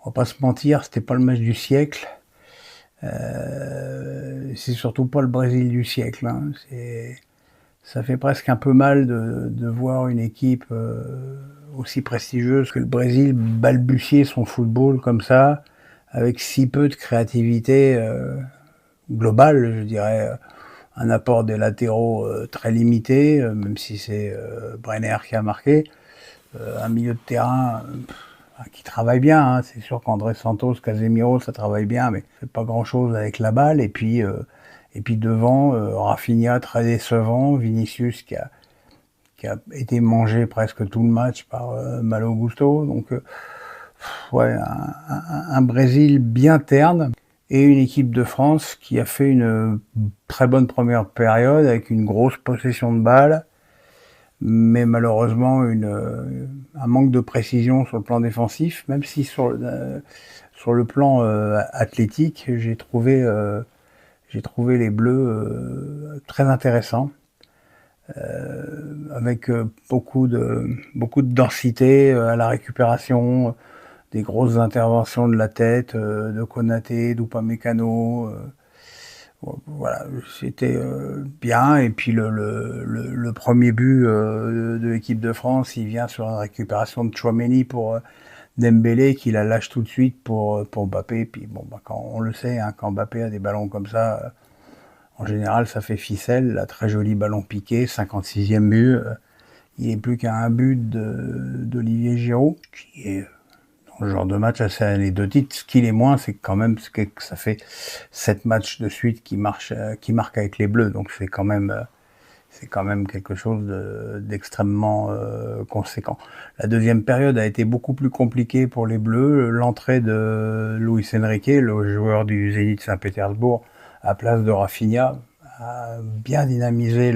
On va pas se mentir, c'était pas le match du siècle. C'est surtout pas le Brésil du siècle, hein. Ça fait presque un peu mal de voir une équipe aussi prestigieuse que le Brésil balbutier son football comme ça, avec si peu de créativité globale, je dirais. Un apport des latéraux très limité, même si c'est Brenner qui a marqué. Un milieu de terrain qui travaille bien, hein. C'est sûr qu'André Santos, Casemiro, ça travaille bien, mais fait pas grand-chose avec la balle. Et puis devant, Rafinha très décevant, Vinicius qui a été mangé presque tout le match par Malo Gusto. Donc ouais, un Brésil bien terne et une équipe de France qui a fait une très bonne première période avec une grosse possession de balle, mais malheureusement un manque de précision sur le plan défensif, même si sur le plan athlétique, j'ai trouvé les Bleus très intéressants, avec beaucoup de densité à la récupération, des grosses interventions de la tête, de Konaté, d'Upamecano. Voilà, c'était bien. Et puis le premier but de l'équipe de France, il vient sur une récupération de Tchouaméni pour Dembélé, qui la lâche tout de suite pour Mbappé. Puis bon, bah, quand on le sait, hein, quand Mbappé a des ballons comme ça, en général, ça fait ficelle. Là, très joli ballon piqué, 56e but. Il n'est plus qu'à un but d'Olivier Giroud, qui est dans le genre de match assez anecdotique. Ce qu'il est moins, c'est quand même que ça fait 7 matchs de suite qui marque avec les Bleus. Donc c'est quand même quelque chose d'extrêmement conséquent. La deuxième période a été beaucoup plus compliquée pour les Bleus. L'entrée de Luis Enrique, le joueur du Zénith Saint-Pétersbourg, à place de Rafinha, a bien dynamisé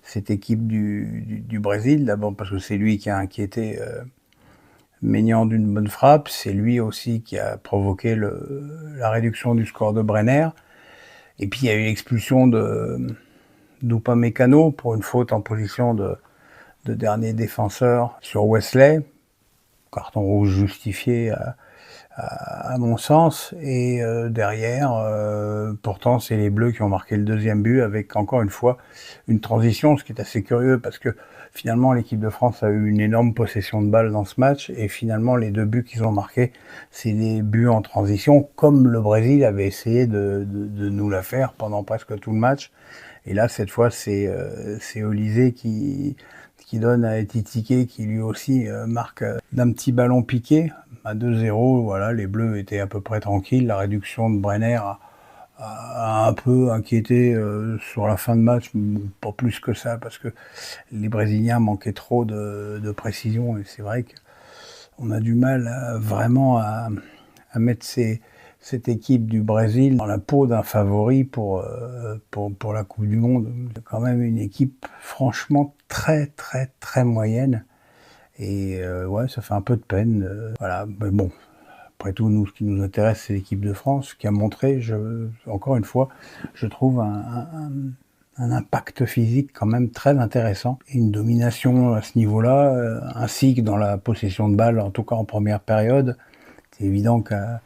cette équipe du Brésil. D'abord parce que c'est lui qui a inquiété Maignan d'une bonne frappe. C'est lui aussi qui a provoqué la réduction du score de Brenner. Et puis il y a eu l'expulsion d'Upamecano pour une faute en position de dernier défenseur sur Wesley. Carton rouge justifié à mon sens. Et derrière, pourtant, c'est les Bleus qui ont marqué le deuxième but avec, encore une fois, une transition, ce qui est assez curieux parce que finalement, l'équipe de France a eu une énorme possession de balle dans ce match et finalement, les deux buts qu'ils ont marqués, c'est des buts en transition, comme le Brésil avait essayé de nous la faire pendant presque tout le match. Et là, cette fois, c'est Olysée qui donne à Etitike, qui lui aussi marque d'un petit ballon piqué à 2-0. Voilà, les Bleus étaient à peu près tranquilles. La réduction de Brenner a un peu inquiété sur la fin de match, mais pas plus que ça, parce que les Brésiliens manquaient trop de précision. Et c'est vrai qu'on a du mal vraiment à mettre cette équipe du Brésil dans la peau d'un favori pour la Coupe du Monde. C'est quand même une équipe franchement très très très moyenne. Et ouais, ça fait un peu de peine. Voilà, mais bon, après tout, nous, ce qui nous intéresse, c'est l'équipe de France qui a montré, encore une fois, je trouve un impact physique quand même très intéressant. Et une domination à ce niveau-là, ainsi que dans la possession de balle, en tout cas en première période. C'est évident qu'à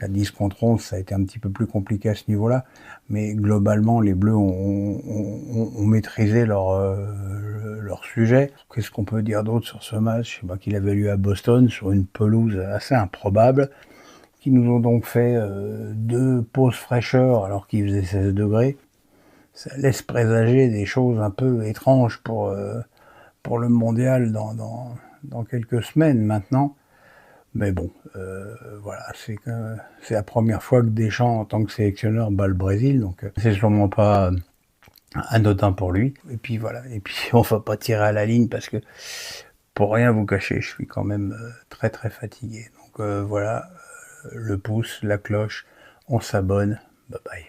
10 contre 11, ça a été un petit peu plus compliqué à ce niveau-là. Mais globalement, les Bleus ont maîtrisé leur sujet. Qu'est-ce qu'on peut dire d'autre sur ce match? Qu'il avait lieu à Boston, sur une pelouse assez improbable, qui nous ont donc fait 2 pauses fraîcheur alors qu'il faisait 16 degrés. Ça laisse présager des choses un peu étranges pour le mondial dans quelques semaines maintenant. Mais bon, voilà, c'est la première fois que Deschamps, en tant que sélectionneur, bat le Brésil, donc c'est sûrement pas anodin pour lui. Et puis voilà, et puis on va pas tirer à la ligne parce que, pour rien vous cacher, je suis quand même très très fatigué. Donc voilà, le pouce, la cloche, on s'abonne, bye bye.